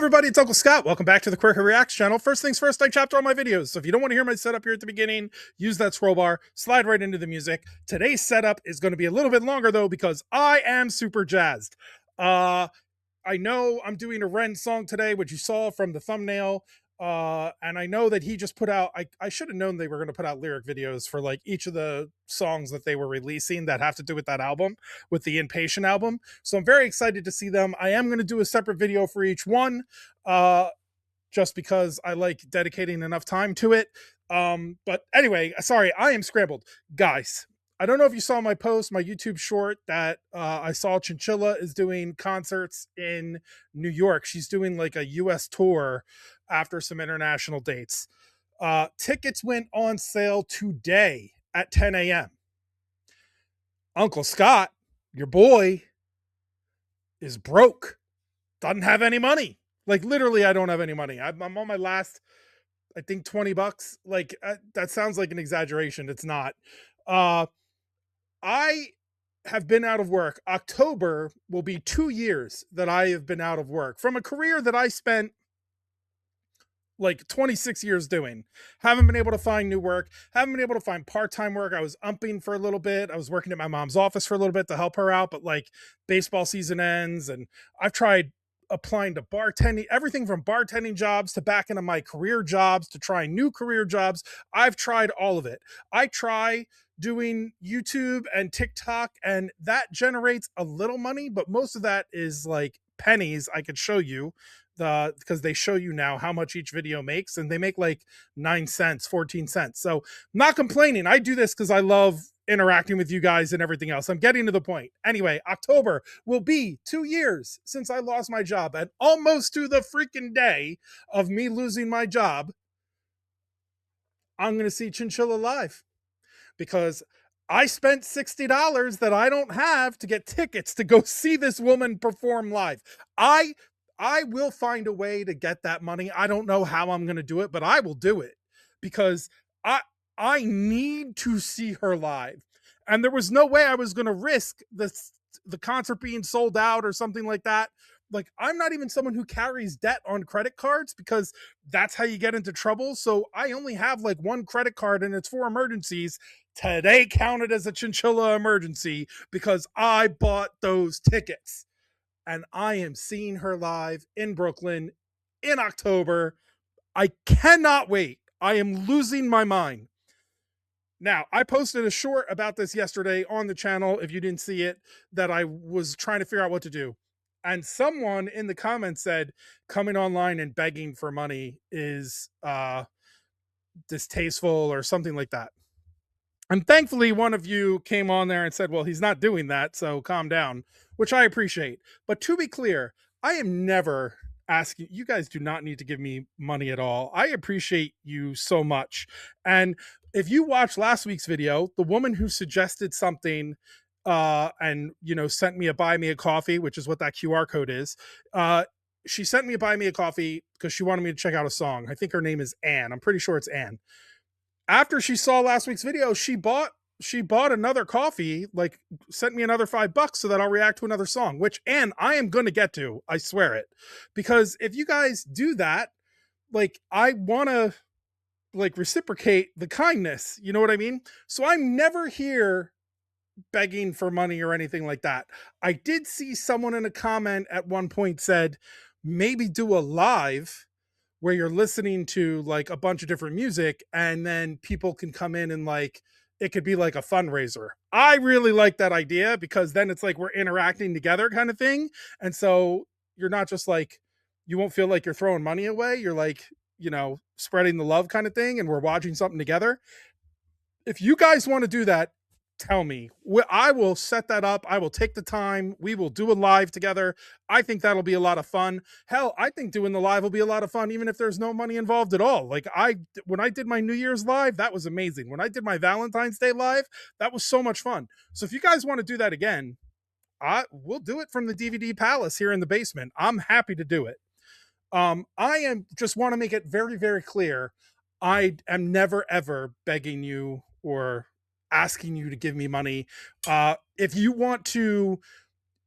Everybody, it's Uncle Scott. Welcome back to the QwerkyReax channel. First things first, I chopped all my videos. So if you don't want to hear my setup here at the beginning, use that scroll bar, slide right into the music. Today's setup is going to be a little bit longer though, because I am super jazzed. I know I'm doing a Ren song today, which you saw from the thumbnail. And I know that he just put out, I should have known they were going to put out lyric videos for like each of the songs that they were releasing that have to do with that album, with the Inpatient album. So I'm very excited to see them. I am going to do a separate video for each one, just because I like dedicating enough time to it. But anyway, sorry, I am scrambled. Guys, I don't know if you saw my post, my YouTube short, that I saw Chinchilla is doing concerts in New York. She's doing like a US tour after some international dates. Tickets went on sale today at 10 a.m. Uncle Scott, your boy, is broke. Doesn't have any money. Like literally, I don't have any money. I'm on my last, I think, 20 bucks. Like that sounds like an exaggeration. It's not. I have been out of work. October will be 2 years that I have been out of work from a career that I spent like 26 years doing. Haven't been able to find new work. Haven't been able to find part-time work. I was umping for a little bit. I was working at my mom's office for a little bit to help her out, but like baseball season ends and I've tried applying to bartending, everything from bartending jobs to back into my career jobs to trying new career jobs. I've tried all of it. I try doing YouTube and TikTok, and that generates a little money, but most of that is like pennies. I could show you because they show you now how much each video makes, and they make like 9 cents, 14 cents. So I'm not complaining. I do this because I love interacting with you guys and everything else. I'm getting to the point. Anyway, October will be 2 years since I lost my job, and almost to the freaking day of me losing my job, I'm going to see Chinchilla live because I spent $60 that I don't have to get tickets to go see this woman perform live. I will find a way to get that money. I don't know how I'm going to do it, but I will do it because I need to see her live. And there was no way I was going to risk the concert being sold out or something like that. Like, I'm not even someone who carries debt on credit cards because that's how you get into trouble. So I only have like one credit card and it's for emergencies. Today counted as a Chinchilla emergency because I bought those tickets. And I am seeing her live in Brooklyn in October. I cannot wait. I am losing my mind. Now, I posted a short about this yesterday on the channel, if you didn't see it, that I was trying to figure out what to do. And someone in the comments said coming online and begging for money is distasteful or something like that. And thankfully, one of you came on there and said, well, he's not doing that, so calm down, which I appreciate. But to be clear, I am never asking, you guys do not need to give me money at all. I appreciate you so much. And if you watched last week's video, the woman who suggested something and, you know, sent me a buy me a coffee, which is what that QR code is. She sent me a buy me a coffee because she wanted me to check out a song. I think her name is Anne. I'm pretty sure it's Anne. After she saw last week's video, she bought another coffee, like sent me another $5 so that I'll react to another song, which, Anne, I am going to get to, I swear it. Because if you guys do that, like, I want to like reciprocate the kindness, you know what I mean? So I'm never here begging for money or anything like that. I did see someone in a comment at one point said, maybe do a live where you're listening to like a bunch of different music and then people can come in and like, it could be like a fundraiser. I really like that idea because then it's like we're interacting together kind of thing. And so you're not just like, you won't feel like you're throwing money away. You're like, you know, spreading the love kind of thing. And we're watching something together. If you guys want to do that, tell me. I will set that up. I will take the time. We will do a live together. I think that'll be a lot of fun. Hell, I think doing the live will be a lot of fun, even if there's no money involved at all. Like when I did my New Year's live, that was amazing. When I did my Valentine's Day live, that was so much fun. So if you guys want to do that again, we'll do it from the DVD Palace here in the basement. I'm happy to do it. Just want to make it very, very clear. I am never, ever begging you or asking you to give me money. If you want to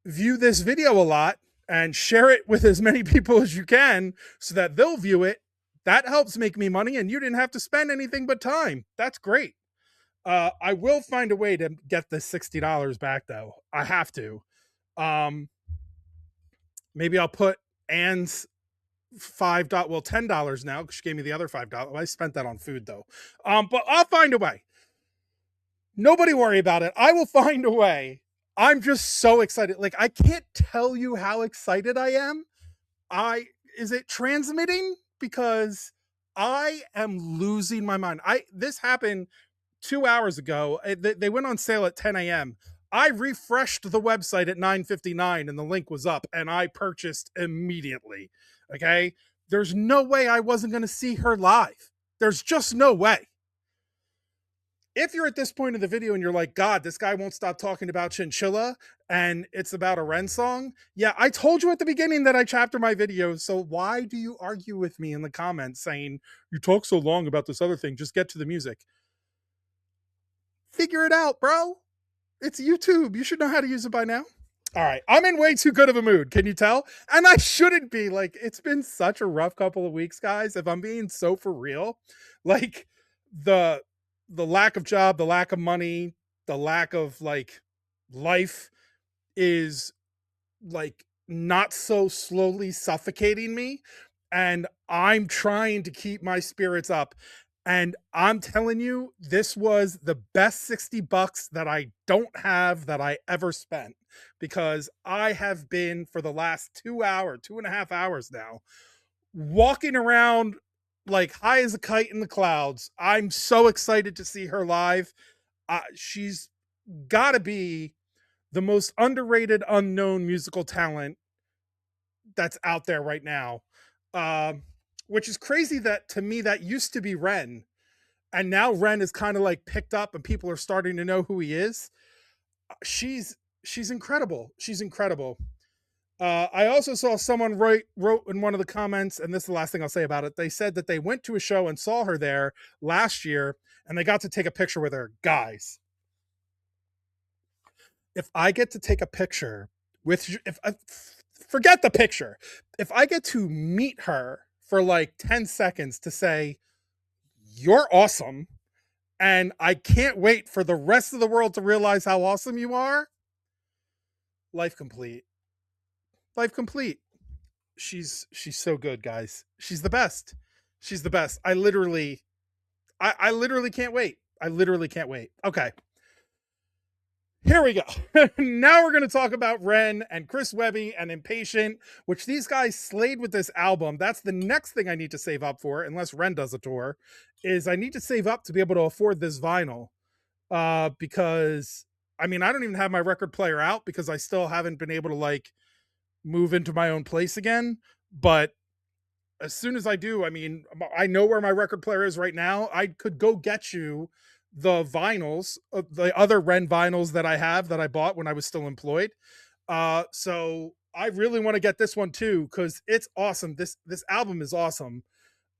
view this video a lot and share it with as many people as you can so that they'll view it. That helps make me money, and you didn't have to spend anything but time. That's great. I will find a way to get the $60 back though. I have to. Um, Maybe I'll put Anne's $10 now because she gave me the other $5. I spent that on food though. But I'll find a way. Nobody worry about it. I will find a way. I'm just so excited. Like, I can't tell you how excited I am. Is it transmitting? Because I am losing my mind. This happened 2 hours ago. They went on sale at 10 a.m. I refreshed the website at 9:59 and the link was up and I purchased immediately. Okay. There's no way I wasn't going to see her live. There's just no way. If you're at this point of the video and you're like, God, this guy won't stop talking about Chinchilla and it's about a Ren song. Yeah, I told you at the beginning that I chapter my videos. So why do you argue with me in the comments saying, you talk so long about this other thing, just get to the music? Figure it out, bro. It's YouTube. You should know how to use it by now. All right. I'm in way too good of a mood. Can you tell? And I shouldn't be. Like, it's been such a rough couple of weeks, guys. If I'm being so for real, like the lack of job, the lack of money, the lack of like life is like not so slowly suffocating me. And I'm trying to keep my spirits up. And I'm telling you, this was the best $60 that I don't have that I ever spent, because I have been for the last 2.5 hours now, walking around like high as a kite in the clouds. I'm so excited to see her live. She's got to be the most underrated, unknown musical talent that's out there right now. Which is crazy that to me that used to be Ren, and now Ren is kind of like picked up and people are starting to know who he is. She's incredible. She's incredible. I also saw someone wrote in one of the comments, and this is the last thing I'll say about it. They said that they went to a show and saw her there last year and they got to take a picture with her. Guys, if I get to take a picture with, forget the picture, if I get to meet her for like 10 seconds to say, you're awesome, and I can't wait for the rest of the world to realize how awesome you are, life complete. Life complete. She's so good, guys. She's the best. She's the best. I literally can't wait. I literally can't wait. Okay. Here we go. Now we're going to talk about Ren and Chris Webby and Inpatient, which these guys slayed with this album. That's the next thing I need to save up for, unless Ren does a tour, is I need to save up to be able to afford this vinyl. Because, I mean, I don't even have my record player out because I still haven't been able to, like, move into my own place again. But as soon as I do, I mean, I know where my record player is right now. I could go get you the vinyls, the other Ren vinyls that I have that I bought when I was still employed. So I really want to get this one too, because it's awesome. This album is awesome.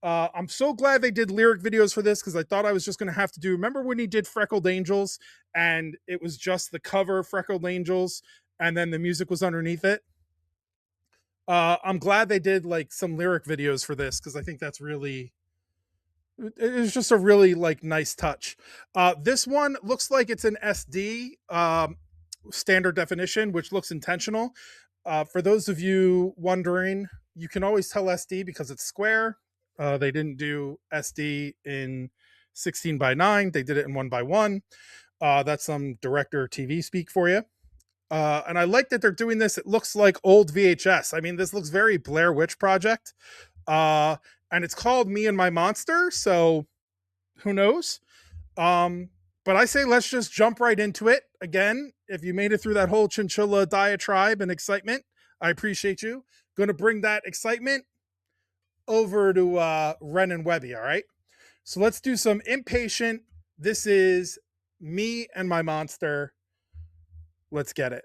I'm so glad they did lyric videos for this, because I thought I was just going to have to do, remember when he did Freckled Angels and it was just the cover of Freckled Angels and then the music was underneath it? I'm glad they did like some lyric videos for this, because I think that's really, it's just a really like nice touch. This one looks like it's an SD standard definition, which looks intentional. For those of you wondering, you can always tell SD because it's square. They didn't do SD in 16:9. They did it in 1:1. That's some director TV speak for you. And I like that they're doing this. It looks like old VHS. I mean, this looks very Blair Witch Project. And it's called Me and My Monster, so who knows? But I say let's just jump right into it. Again, if you made it through that whole Chinchilla diatribe and excitement, I appreciate you. Going to bring that excitement over to Ren and Webby, all right? So let's do some Inpatient. This is Me and My Monster. Let's get it.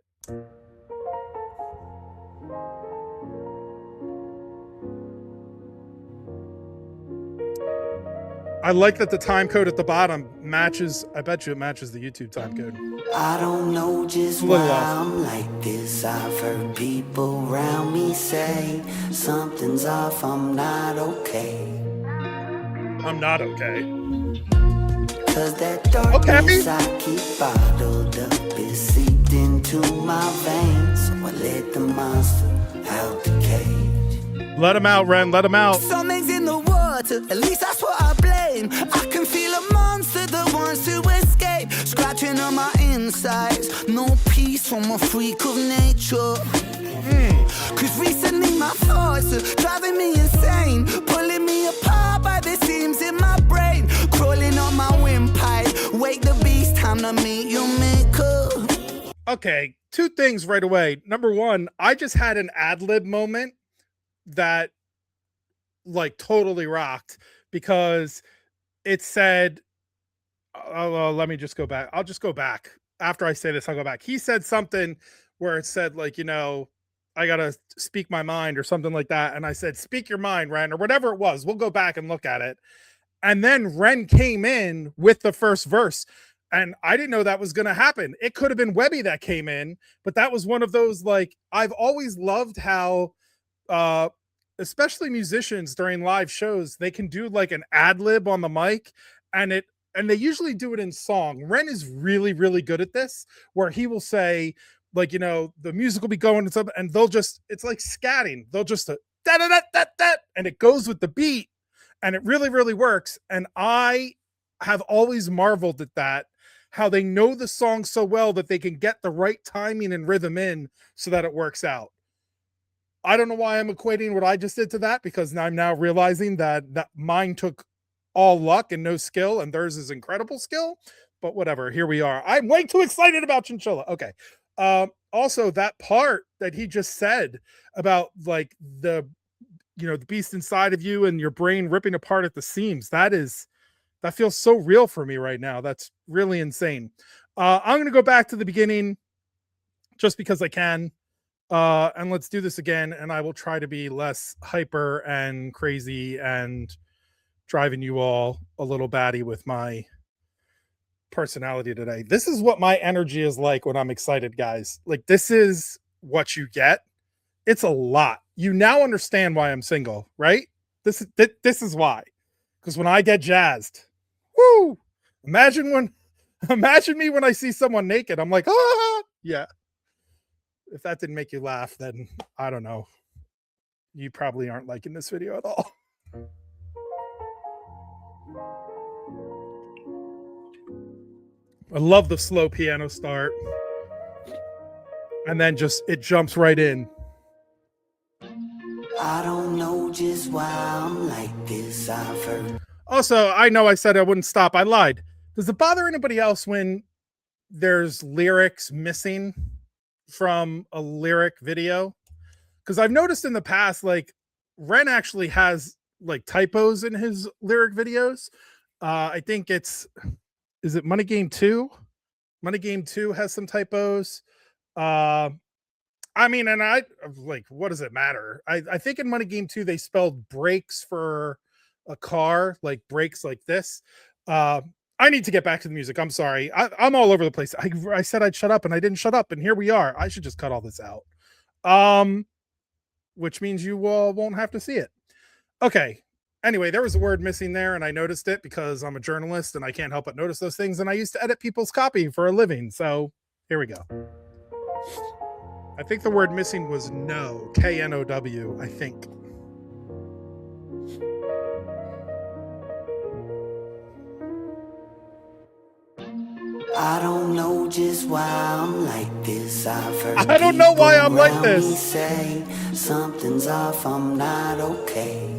I like that the time code at the bottom matches. I bet you it matches the YouTube time code. I don't know just why I'm like this. I've heard people around me say something's off, I'm not okay. I'm not okay. Cause that darkness I keep bottled up is seeped into my veins. So I let the monster out the cage. Let him out, Ren, let him out. Something's in the water, at least that's what I blame. I can feel a monster that wants to escape, scratching on my insides. No peace from a freak of nature. Cause recently my thoughts are driving me insane, pulling me apart by the seams in my brain, crawling on my windpipe. Wake the beast, time to meet your maker. Okay, two things right away. Number one, I just had an ad-lib moment that like totally rocked, because it said, let me just go back. I'll just go back. After I say this, I'll go back. He said something where it said, like, you know, I gotta speak my mind or something like that. And I said, speak your mind, Ren, or whatever it was. We'll go back and look at it. And then Ren came in with the first verse. And I didn't know that was going to happen. It could have been Webby that came in, but that was one of those, like, I've always loved how, especially musicians during live shows, they can do like an ad lib on the mic, and they usually do it in song. Ren is really, really good at this, where he will say, like, you know, the music will be going and something, and they'll just, it's like scatting. They'll just da da da da da, and it goes with the beat, and it really, really works. And I have always marveled at that, how they know the song so well that they can get the right timing and rhythm in so that it works out. I don't know why I'm equating what I just did to that, because I'm now realizing that mine took all luck and no skill, and theirs is incredible skill. But whatever, here we are. I'm way too excited about Chinchilla. Okay. Also, that part that he just said about, like, the, you know, the beast inside of you and your brain ripping apart at the seams, that feels so real for me right now. That's really insane. I'm going to go back to the beginning just because I can. And let's do this again. And I will try to be less hyper and crazy and driving you all a little batty with my personality today. This is what my energy is like when I'm excited, guys. Like, this is what you get. It's a lot. You now understand why I'm single, right? This is why. Because when I get jazzed, woo! Imagine me when I see someone naked. I'm like, ah, yeah. If that didn't make you laugh, then I don't know. You probably aren't liking this video at all. I love the slow piano start. And then just, it jumps right in. I don't know just why I'm like this. I've heard. Also, I know I said I wouldn't stop. I lied. Does it bother anybody else when there's lyrics missing from a lyric video? Because I've noticed in the past, like, Ren actually has like typos in his lyric videos. I think is it Money Game 2? Money Game 2 has some typos. I mean, and I like, what does it matter? I think in Money Game 2 they spelled brakes for a car, like brakes like this. I need to get back to the music. I'm sorry. I'm all over the place. I said I'd shut up and I didn't shut up, and here we are. I should just cut all this out. Which means you won't have to see it. Okay. Anyway, there was a word missing there, and I noticed it because I'm a journalist and I can't help but notice those things. And I used to edit people's copy for a living. So here we go. I think the word missing was no, K-N-O-W, I think. I don't know just why I'm like this. I've heard I don't know why I'm like this. Say something's off, I'm not okay.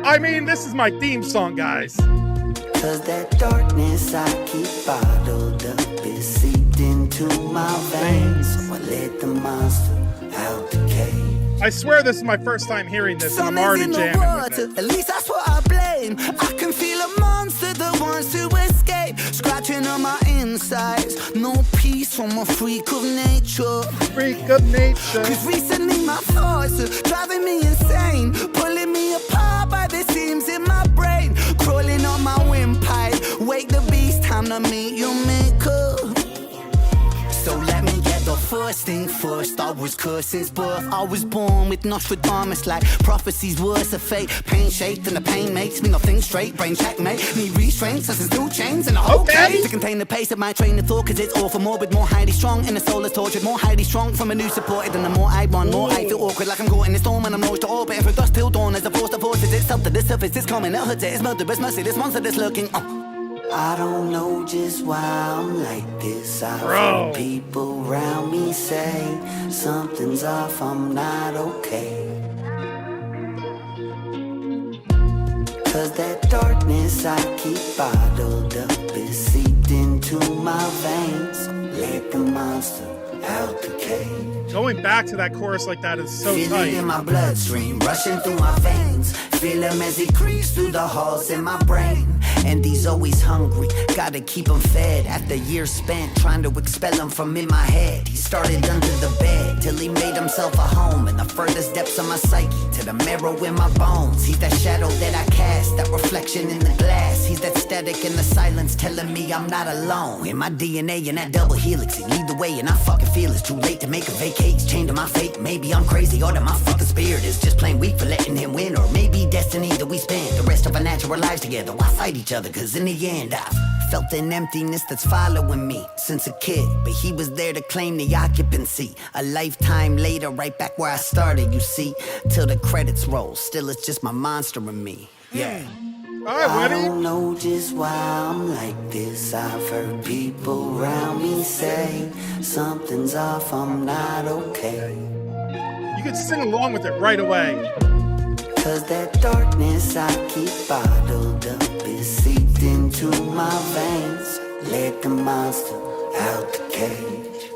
I mean, this is my theme song, guys. Cause that darkness I keep bottled up is seeped into my veins. So I let the monster out the cage. I swear this is my first time hearing this, and I'm already jamming with it. At least that's what I blame. I can feel a monster that wants to escape, scratching on my insides. No peace from a freak of nature. Freak of nature. Cause recently my thoughts are driving me insane, pulling me apart by the seams in my brain, crawling on my wanna meet your maker. So let me get the first thing first. I was cursed since birth. I was born with Nostradamus like prophecies, words of fate. Pain shaped and the pain makes me not think straight. Brain checkmate, need restraint, since it's 2 chains and a whole case to contain the pace of my train of thought. Cause it's all for morbid, more highly strong. And the soul is tortured, more highly strong. From a new supported, and the more I want, more I feel awkward. Like I'm caught in a storm and I'm launched to orbit. And from dusk till dawn as the force that forces itself to the surface. It's coming, it hurts it, it's murderous mercy. This monster that's lurking. I don't know just why I'm like this. I've heard people around me say something's off, I'm not okay. Cause that darkness I keep bottled up is seeped into my veins. Let the monster out the cage. Going back to that chorus like that is so Feel tight. it in my bloodstream, rushing through my veins. Feel him as he creeps through the halls in my brain. And he's always hungry, gotta keep him fed. After years spent trying to expel him from in my head, he started under the bed till he made himself a home in the furthest depths of my psyche, to the marrow in my bones. He's that shadow that I cast, that reflection in the glass. He's that static in the silence telling me I'm not alone. In my DNA and that double helix, he lead the way and I fucking feel it's too late to make a vacate. Chained to my fate, maybe I'm crazy or that my fucking spirit is just plain weak for letting him win. Or maybe destiny that we spend the rest of our natural lives together. Why fight each other? Cause in the end I've felt an emptiness that's following me since a kid. But he was there to claim the occupancy. A lifetime later, right back where I started, you see. Till the credits roll, still it's just my monster in me. Yeah. All right, I Webby. don't know just why I'm like this. I've heard people around me say something's off, I'm not okay. You can sing along with it right away. Cause that darkness I keep bottled up is seeped into my veins. Let the monster out the cage.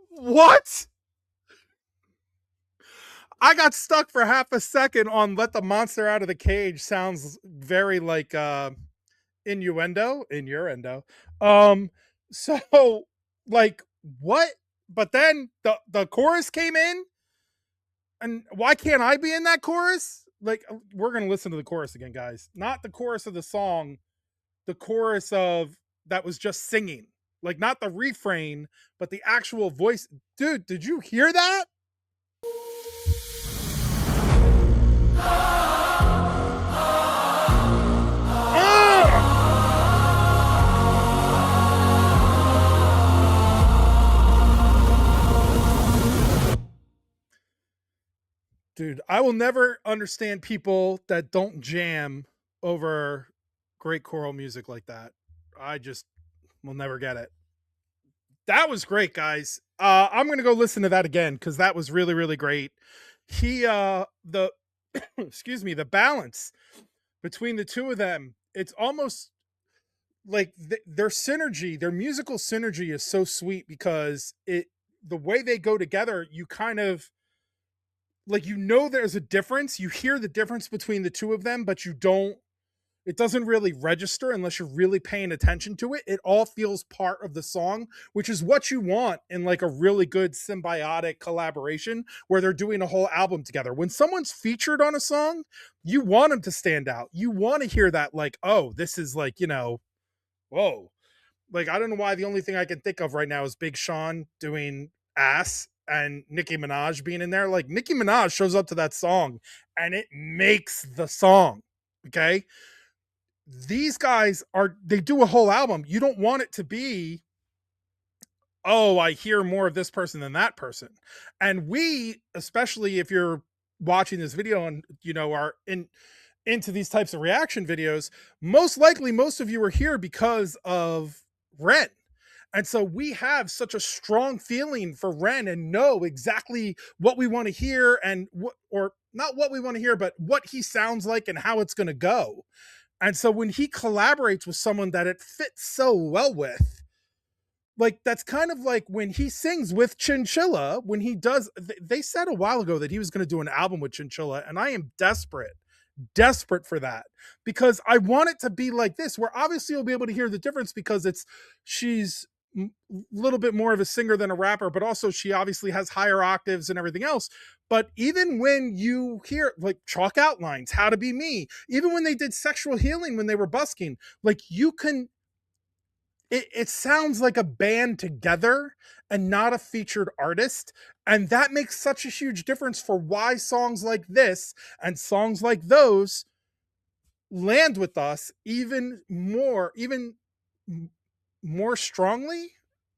What? I got stuck for half a second on "Let the Monster Out of the Cage." Sounds very like innuendo. So like what? But then the chorus came in, and why can't I be in that chorus? Like, we're gonna listen to the chorus again, guys. Not the chorus of the song, the chorus of that was just singing. Like, not the refrain, but the actual voice. Dude, did you hear that? Dude, I will never understand people that don't jam over great choral music like that. I just will never get it. That was great, guys. I'm gonna go listen to that again because that was really, really great. The excuse me, the balance between the two of them, it's almost like their synergy, their musical synergy is so sweet because the way they go together, you kind of like, there's a difference. You hear the difference between the two of them, but it doesn't really register unless you're really paying attention to it. It all feels part of the song, which is what you want in like a really good symbiotic collaboration where they're doing a whole album together. When someone's featured on a song, you want them to stand out. You want to hear that, like, oh, this is like, whoa. Like, I don't know why the only thing I can think of right now is Big Sean doing Ass and Nicki Minaj being in there. Like, Nicki Minaj shows up to that song and it makes the song. Okay. These guys they do a whole album. You don't want it to be, oh, I hear more of this person than that person. And we, especially if you're watching this video and, are into these types of reaction videos, most likely most of you are here because of Ren. And so we have such a strong feeling for Ren and know exactly what we want to hear and or not what we want to hear, but what he sounds like and how it's going to go. And so when he collaborates with someone that it fits so well with, like, that's kind of like when he sings with Chinchilla, when he does, they said a while ago that he was going to do an album with Chinchilla, and I am desperate desperate for that because I want it to be like this, where obviously you'll be able to hear the difference because she's a little bit more of a singer than a rapper, but also she obviously has higher octaves and everything else. But even when you hear like Chalk Outlines, How to Be Me, even when they did Sexual Healing, when they were busking, like you can, it sounds like a band together and not a featured artist. And that makes such a huge difference for why songs like this and songs like those land with us even more strongly.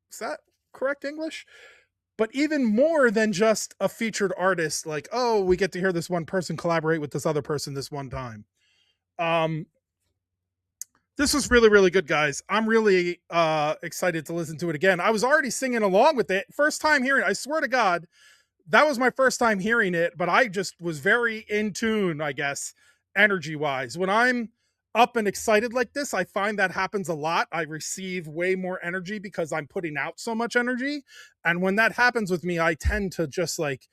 Is that correct English? But even more than just a featured artist, like, oh, we get to hear this one person collaborate with this other person this one time. This was really, really good, guys. I'm really excited to listen to it again. I was already singing along with it. First time hearing it, I swear to God, that was my first time hearing it, but I just was very in tune, I guess, energy wise. When I'm up and excited like this, I find that happens a lot. I receive way more energy because I'm putting out so much energy. And when that happens with me, I tend to just like,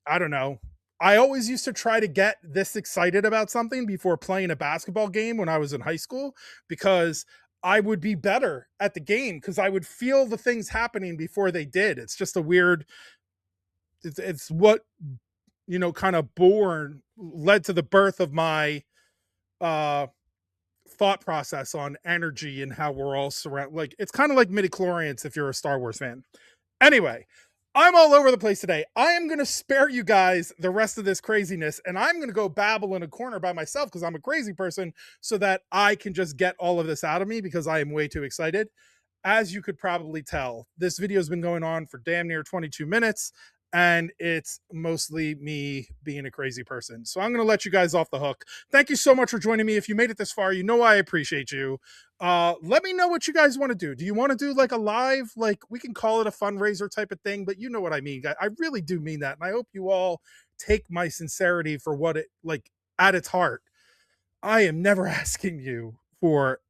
I don't know. I always used to try to get this excited about something before playing a basketball game when I was in high school because I would be better at the game because I would feel the things happening before they did. It's just a weird, it's what, kind of led to the birth of my thought process on energy and how we're all surrounded. Like, it's kind of like midichlorians if you're a Star Wars fan. Anyway, I'm all over the place today. I am going to spare you guys the rest of this craziness, and I'm going to go babble in a corner by myself because I'm a crazy person so that I can just get all of this out of me because I am way too excited. As you could probably tell, this video has been going on for damn near 22 minutes, and it's mostly me being a crazy person. So I'm going to let you guys off the hook. Thank you so much for joining me. If you made it this far, you know I appreciate you. Let me know what you guys want to do. Do you want to do like a live, like we can call it a fundraiser type of thing, but you know what I mean. I really do mean that. And I hope you all take my sincerity for what it like at its heart. I am never asking you for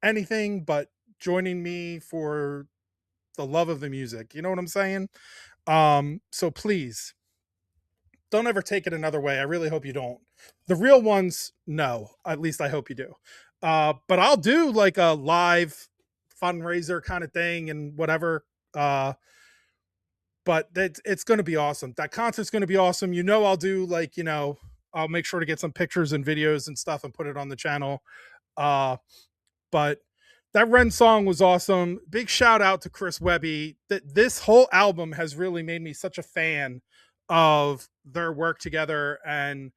anything but joining me for the love of the music. You know what I'm saying? So please don't ever take it another way. I really hope you don't. The real ones, no, at least I hope you do. But I'll do like a live fundraiser kind of thing and whatever. But it's going to be awesome. That concert's going to be awesome. I'll do like, I'll make sure to get some pictures and videos and stuff and put it on the channel. But that Ren song was awesome. Big shout out to Chris Webby. This whole album has really made me such a fan of their work together. And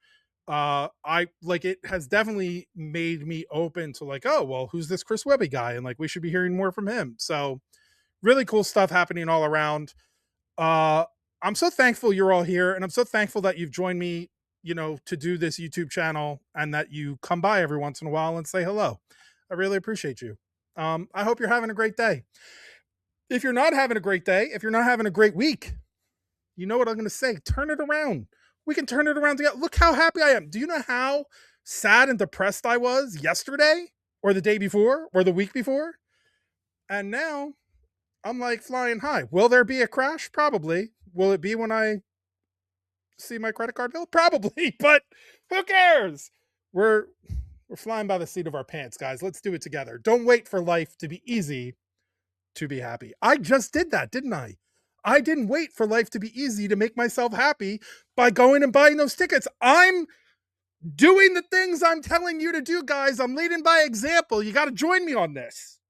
I like, it has definitely made me open to like, oh, well, who's this Chris Webby guy? And like, we should be hearing more from him. So really cool stuff happening all around. I'm so thankful you're all here. And I'm so thankful that you've joined me, to do this YouTube channel and that you come by every once in a while and say hello. I really appreciate you. I hope you're having a great day. If you're not having a great day, if you're not having a great week, you know what I'm going to say? Turn it around. We can turn it around together. Look how happy I am. Do you know how sad and depressed I was yesterday or the day before or the week before? And now I'm like flying high. Will there be a crash? Probably. Will it be when I see my credit card bill? Probably, but who cares? We're flying by the seat of our pants, guys. Let's do it together. Don't wait for life to be easy to be happy. I just did that, didn't I? I didn't wait for life to be easy to make myself happy by going and buying those tickets. I'm doing the things I'm telling you to do, guys. I'm leading by example. You got to join me on this.